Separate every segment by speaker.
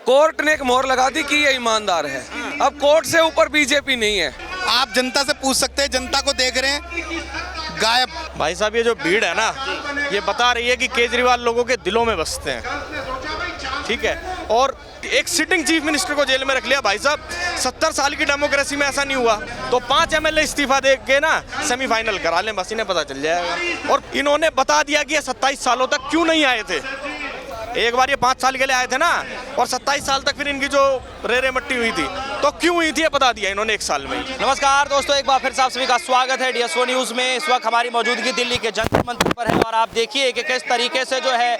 Speaker 1: Court ने एक मोहर लगा दी कि ये ईमानदार है। अब कोर्ट से ऊपर बीजेपी नहीं है।
Speaker 2: आप जनता से पूछ सकते हैं, जनता को देख रहे हैं गायब।
Speaker 3: भाई साहब ये जो भीड़ है ना, ये बता रही है कि केजरीवाल लोगों के दिलों में बसते हैं, ठीक है। और एक सिटिंग चीफ मिनिस्टर को जेल में रख लिया। भाई साहब 70 साल की डेमोक्रेसी में ऐसा नहीं हुआ, तो 5 MLA इस्तीफा दे के ना सेमीफाइनल करा लें, बस इन्हें पता चल जाएगा। और इन्होंने बता दिया कि ये 27 सालों तक क्यों नहीं आए थे। एक बार ये 5 साल के लिए आए थे ना, और 27 साल तक फिर इनकी जो रेरे मट्टी हुई थी, तो क्यों हुई थी ये बता दिया इन्होंने 1 साल में।
Speaker 4: नमस्कार दोस्तों, एक बार फिर से आप सभी का स्वागत है DSO न्यूज़ में। इस वक्त हमारी मौजूदगी दिल्ली के जंतर मंतर पर है और आप देखिए कि किस तरीके से जो है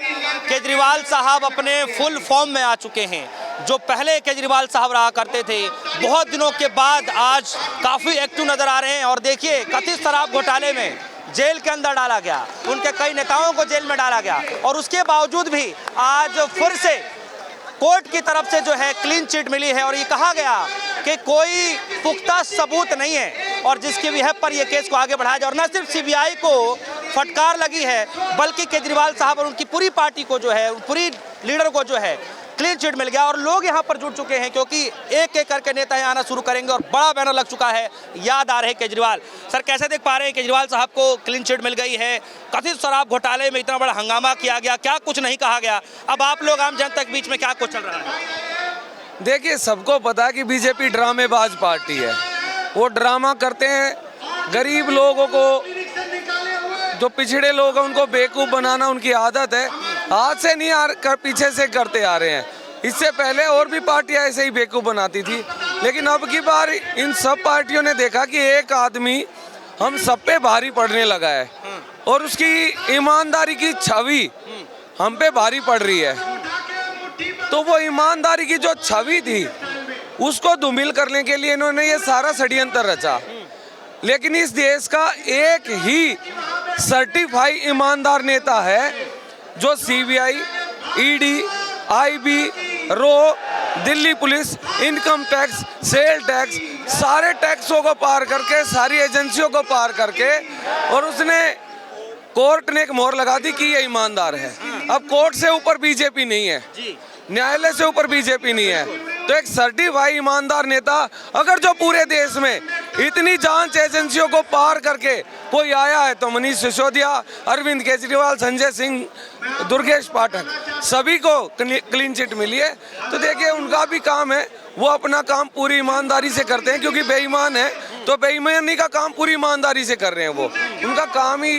Speaker 4: केजरीवाल साहब अपने फुल फॉर्म में आ चुके हैं। जो पहले केजरीवाल साहब रहा करते थे, बहुत दिनों के बाद आज काफ़ी एक्टिव नज़र आ रहे हैं। और देखिए कथित शराब घोटाले में जेल के अंदर डाला गया, उनके कई नेताओं को जेल में डाला गया, और उसके बावजूद भी आज फिर से कोर्ट की तरफ से जो है क्लीन चिट मिली है। और ये कहा गया कि कोई पुख्ता सबूत नहीं है और जिसकी वजह पर ये केस को आगे बढ़ाया जाए। और न सिर्फ CBI को फटकार लगी है, बल्कि केजरीवाल साहब और उनकी पूरी पार्टी को जो है, पूरी लीडर को जो है क्लीन चिट मिल गया। और लोग यहाँ पर जुट चुके हैं क्योंकि एक एक करके नेता यहाँ आना शुरू करेंगे और बड़ा बैनर लग चुका है, याद आ रहे केजरीवाल। सर कैसे देख पा रहे हैं, केजरीवाल साहब को क्लीन चिट मिल गई है, कथित शराब घोटाले में इतना बड़ा हंगामा किया गया, क्या कुछ नहीं कहा गया, अब आप लोग आम जनता के बीच में क्या कुछ चल रहा है?
Speaker 1: देखिए सबको पता है कि बीजेपी ड्रामेबाज पार्टी है। वो ड्रामा करते हैं, गरीब लोगों को, जो पिछड़े लोग हैं उनको बेवकूफ़ बनाना उनकी आदत है। आज से नहीं कर पीछे से करते आ रहे हैं। इससे पहले और भी पार्टियां ऐसे ही बेवकूफ़ बनाती थी, लेकिन अब की बार इन सब पार्टियों ने देखा कि एक आदमी हम सब पे भारी पड़ने लगा है और उसकी ईमानदारी की छवि हम पे भारी पड़ रही है। तो वो ईमानदारी की जो छवि थी उसको धूमिल करने के लिए इन्होंने ये सारा षड्यंत्र रचा। लेकिन इस देश का एक ही सर्टिफाई ईमानदार नेता है जो CBI, ED, IB, रो, Delhi police, income tax, sale tax, सारे टैक्सों को पार करके, सारी एजेंसियों को पार करके, और उसने कोर्ट ने एक मोहर लगा दी कि ये ईमानदार है। अब कोर्ट से ऊपर बीजेपी नहीं है, न्यायालय से ऊपर बीजेपी नहीं है। तो एक सर्टिफाइड ईमानदार नेता अगर जो पूरे देश में इतनी जांच एजेंसियों को पार करके कोई आया है, तो मनीष सिसोदिया, अरविंद केजरीवाल, संजय सिंह, दुर्गेश पाठक, सभी को क्लीन चिट मिली है। तो देखिए उनका भी काम है, वो अपना काम पूरी ईमानदारी से करते हैं, क्योंकि बेईमान है तो बेईमानी का काम पूरी ईमानदारी से कर रहे हैं। वो उनका काम ही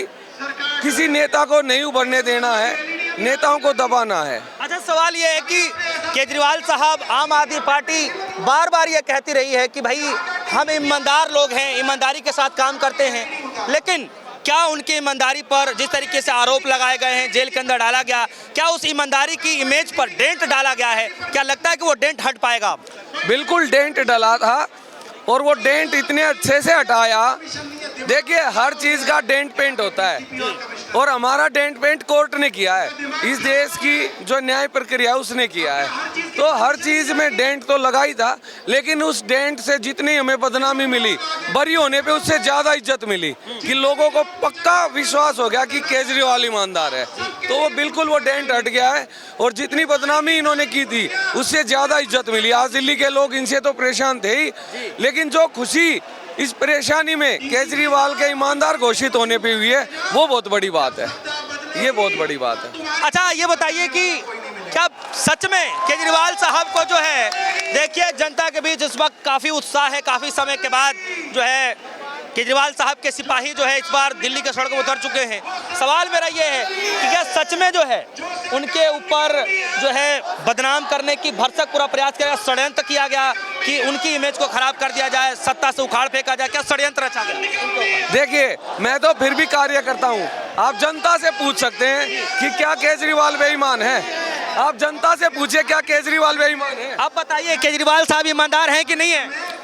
Speaker 1: किसी नेता को नहीं उभरने देना है, नेताओं को दबाना है।
Speaker 4: अच्छा सवाल ये है कि केजरीवाल साहब, आम आदमी पार्टी बार बार ये कहती रही है कि भाई हम ईमानदार लोग हैं, ईमानदारी के साथ काम करते हैं, लेकिन क्या उनकी ईमानदारी पर जिस तरीके से आरोप लगाए गए हैं, जेल के अंदर डाला गया, क्या उस ईमानदारी की इमेज पर डेंट डाला गया है? क्या लगता है कि वो डेंट हट पाएगा?
Speaker 1: बिल्कुल डेंट डला था और वो डेंट इतने अच्छे से हटाया। देखिए हर चीज़ का डेंट पेंट होता है और हमारा डेंट पेंट कोर्ट ने किया है। इस देश की जो न्याय प्रक्रिया उसने किया है, तो हर चीज़ में डेंट तो लगा ही था, लेकिन उस डेंट से जितनी हमें बदनामी मिली, बरी होने पे उससे ज़्यादा इज्जत मिली कि लोगों को पक्का विश्वास हो गया कि केजरीवाल ईमानदार है। तो वो बिल्कुल वो डेंट हट गया है और जितनी बदनामी इन्होंने की थी उससे ज़्यादा इज्जत मिली। आज दिल्ली के लोग इनसे तो परेशान थे ही, लेकिन जो खुशी इस परेशानी में केजरीवाल के ईमानदार घोषित होने पे हुई है, वो बहुत बड़ी बात है। ये बहुत बड़ी बात है।
Speaker 4: अच्छा ये बताइए कि क्या सच में केजरीवाल साहब को जो है, देखिए जनता के बीच इस वक्त काफ़ी उत्साह है, काफ़ी समय के बाद जो है केजरीवाल साहब के सिपाही जो है इस बार दिल्ली के सड़कों पर उतर चुके हैं। सवाल मेरा ये है कि क्या सच में जो है उनके ऊपर जो है बदनाम करने की भरसक पूरा प्रयास किया, षड्यंत्र किया गया कि उनकी इमेज को खराब कर दिया जाए, सत्ता से उखाड़ फेंका जाए, क्या षड्यंत्र रचा गया?
Speaker 1: देखिए मैं तो फिर भी कार्य करता हूँ। आप जनता से पूछ सकते हैं कि क्या केजरीवाल बेईमान है। आप जनता से पूछिए क्या केजरीवाल बेईमान है।
Speaker 4: आप बताइए केजरीवाल साहब ईमानदार हैं कि नहीं है?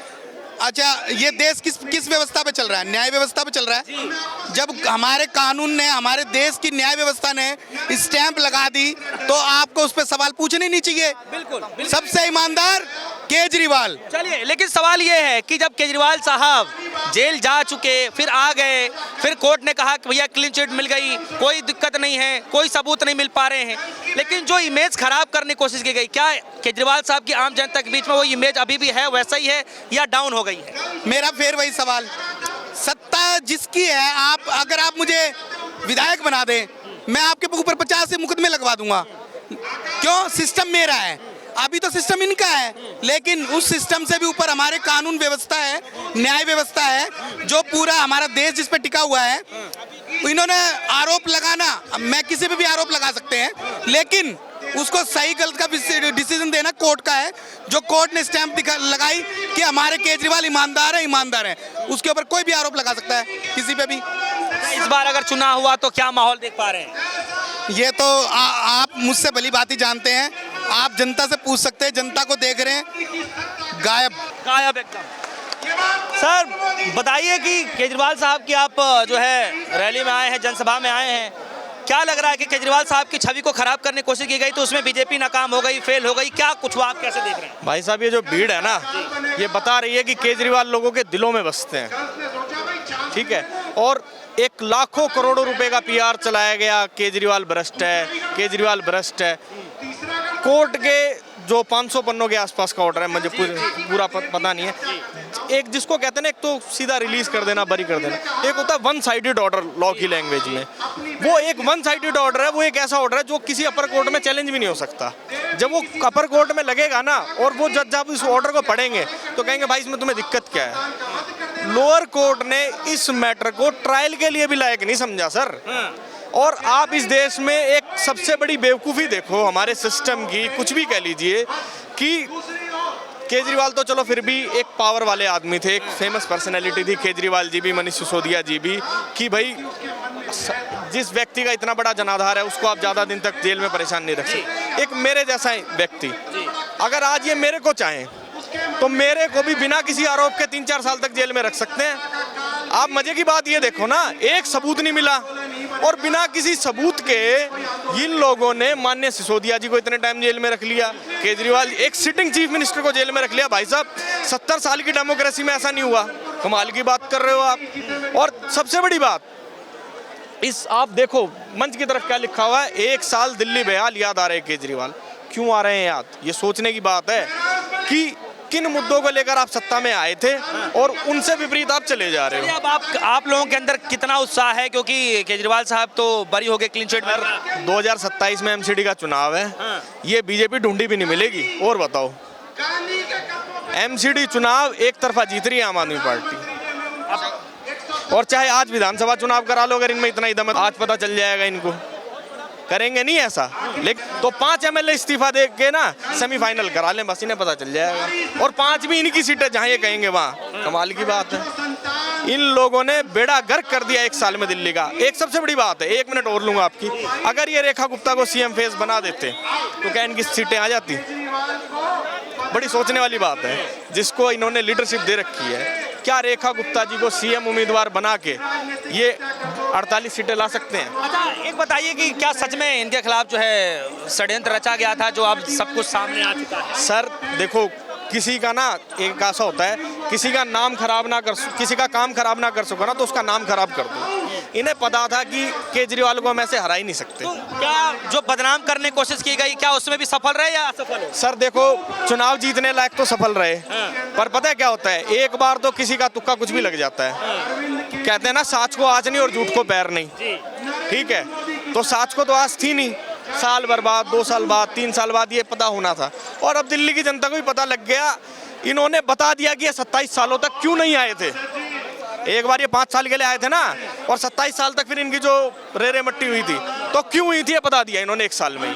Speaker 2: अच्छा ये देश किस व्यवस्था पे चल रहा है? न्याय व्यवस्था पे चल रहा है। जब हमारे कानून ने, हमारे देश की न्याय व्यवस्था ने स्टैंप लगा दी, तो आपको उस पर सवाल पूछने नहीं चाहिए।
Speaker 4: बिल्कुल, बिल्कुल।
Speaker 2: सबसे ईमानदार केजरीवाल।
Speaker 4: चलिए, लेकिन सवाल ये है कि जब केजरीवाल साहब जेल जा चुके, फिर आ गए, फिर कोर्ट ने कहा कि भैया क्लीन चिट मिल गई, कोई दिक्कत नहीं है, कोई सबूत नहीं मिल पा रहे हैं, लेकिन जो इमेज खराब करने की कोशिश की गई, क्या केजरीवाल साहब की आम जनता के बीच में वो इमेज अभी भी है, वैसा ही है या डाउन हो गई है?
Speaker 2: मेरा फिर वही सवाल, सत्ता जिसकी है, अगर आप मुझे विधायक बना दें, मैं आपके ऊपर 50 से मुकदमे लगवा दूंगा। क्यों? सिस्टम मेरा है, अभी तो सिस्टम इनका है, लेकिन उस सिस्टम से भी ऊपर हमारे कानून व्यवस्था है, न्याय व्यवस्था है, जो पूरा हमारा देश जिस पे टिका हुआ है। इन्होंने आरोप लगाना, मैं किसी पे भी आरोप लगा सकते हैं, लेकिन उसको सही गलत का डिसीजन देना कोर्ट का है। जो कोर्ट ने स्टैंप लगाई कि हमारे केजरीवाल ईमानदार है, उसके ऊपर कोई भी आरोप लगा सकता है किसी पे भी।
Speaker 4: इस बार अगर चुनाव हुआ तो क्या माहौल देख पा रहे हैं?
Speaker 2: ये तो आप मुझसे भली बात ही जानते हैं, आप जनता से पूछ सकते हैं, जनता को देख रहे हैं, गायब
Speaker 4: एकदम। सर बताइए कि केजरीवाल साहब की आप जो है रैली में आए हैं, जनसभा में आए हैं, क्या लग रहा है कि केजरीवाल साहब की छवि को खराब करने की कोशिश की गई तो उसमें बीजेपी नाकाम हो गई, फेल हो गई, क्या कुछ हुआ, आप कैसे देख रहे हैं?
Speaker 3: भाई साहब, ये जो भीड़ है ना, ये बता रही है कि केजरीवाल लोगों के दिलों में बसते हैं, ठीक है। और एक लाखों करोड़ों रुपए का पीआर चलाया गया, केजरीवाल भ्रष्ट है, केजरीवाल भ्रष्ट है। कोर्ट के जो 500 पन्नों के आसपास का ऑर्डर है, मुझे पूरा पता नहीं है। एक जिसको कहते हैं ना, एक तो सीधा रिलीज कर देना, बरी कर देना, एक होता है वन साइडेड ऑर्डर लॉ की लैंग्वेज में। वो एक वन साइडेड ऑर्डर है, वो एक ऐसा ऑर्डर है जो किसी अपर कोर्ट में चैलेंज भी नहीं हो सकता। जब वो अपर कोर्ट में लगेगा ना, और वो जज जब इस ऑर्डर को पढ़ेंगे तो कहेंगे भाई इसमें तुम्हें दिक्कत क्या है। लोअर कोर्ट ने इस मैटर को ट्रायल के लिए भी लायक नहीं समझा सर। और आप इस देश में एक सबसे बड़ी बेवकूफ़ी देखो हमारे सिस्टम की, कुछ भी कह लीजिए, कि केजरीवाल तो चलो फिर भी एक पावर वाले आदमी थे, एक फेमस पर्सनैलिटी थी केजरीवाल जी भी, मनीष सिसोदिया जी भी, कि भाई जिस व्यक्ति का इतना बड़ा जनाधार है उसको आप ज़्यादा दिन तक जेल में परेशान नहीं रख सकते। एक मेरे जैसा व्यक्ति, अगर आज ये मेरे को चाहें तो मेरे को भी बिना किसी आरोप के 3-4 साल तक जेल में रख सकते हैं। आप मजे की बात ये देखो ना, एक सबूत नहीं मिला और बिना किसी सबूत के इन लोगों ने माननीय सिसोदिया जी को इतने टाइम जेल में रख लिया, केजरीवाल एक सिटिंग चीफ मिनिस्टर को जेल में रख लिया। भाई साहब, 70 साल की डेमोक्रेसी में ऐसा नहीं हुआ, कमाल की बात कर रहे हो आप। और सबसे बड़ी बात, इस आप देखो मंच की तरफ क्या लिखा हुआ है, 1 साल दिल्ली बेहाल, याद आ रहे हैं केजरीवाल। क्यों आ रहे हैं याद? ये सोचने की बात है कि किन मुद्दों को लेकर आप सत्ता में आए थे और उनसे विपरीत आप चले जा रहे हो।
Speaker 4: अब आप लोगों के अंदर कितना उत्साह है, क्योंकि केजरीवाल साहब तो बरी हो गए क्लीन चिट में।
Speaker 3: 2027 में एमसीडी का चुनाव है, ये बीजेपी ढूंढी भी नहीं मिलेगी। और बताओ, एमसीडी चुनाव एक तरफा जीत रही है आम आदमी पार्टी। और चाहे आज विधानसभा चुनाव करा लो, अगर इनमें इतना ही दम है, आज पता चल जाएगा इनको। करेंगे नहीं ऐसा, लेकिन तो 5 एमएलए इस्तीफा दे के ना सेमीफाइनल करा लें, बस इन्हें पता चल जाएगा। और 5 भी इनकी सीटें जहां ये कहेंगे वहां। कमाल की बात है, इन लोगों ने बेड़ा गर्क कर दिया 1 साल में दिल्ली का। एक सबसे बड़ी बात है, 1 मिनट और लूंगा आपकी, अगर ये रेखा गुप्ता को सीएम फेस बना देते तो क्या इनकी सीटें आ जाती? बड़ी सोचने वाली बात है, जिसको इन्होंने लीडरशिप दे रखी है। क्या रेखा गुप्ता जी को सीएम उम्मीदवार बना के ये 48 सीटें ला सकते हैं?
Speaker 4: अच्छा, एक बताइए कि क्या सच में इनके खिलाफ जो है षड्यंत्र रचा गया था, जो अब सब कुछ सामने आ चुका है?
Speaker 3: सर देखो, किसी का ना एक ऐसा होता है, किसी का नाम खराब ना कर, किसी का काम खराब ना कर सको ना, तो उसका नाम खराब कर दो। इन्हें पता था कि केजरीवाल को हम ऐसे हरा ही नहीं सकते।
Speaker 4: तो क्या जो बदनाम करने की कोशिश की गई, क्या उसमें भी सफल रहे या असफल हो?
Speaker 3: सर देखो, चुनाव जीतने लायक तो सफल रहे, पर पता है क्या होता है, एक बार तो किसी का तुक्का कुछ भी लग जाता है। कहते हैं ना, साच को आँच नहीं और झूठ को पैर नहीं। ठीक है, तो साच को तो आँच थी नहीं, साल भर बाद, 2 साल बाद, 3 साल बाद ये पता होना था। और अब दिल्ली की जनता को भी पता लग गया, इन्होंने बता दिया कि ये 27 सालों तक क्यों नहीं आए थे। एक बार ये 5 साल के लिए आए थे ना, और 27 साल तक फिर इनकी जो रेरे मट्टी हुई थी, तो क्यों हुई थी ये बता दिया इन्होंने 1 साल में ही।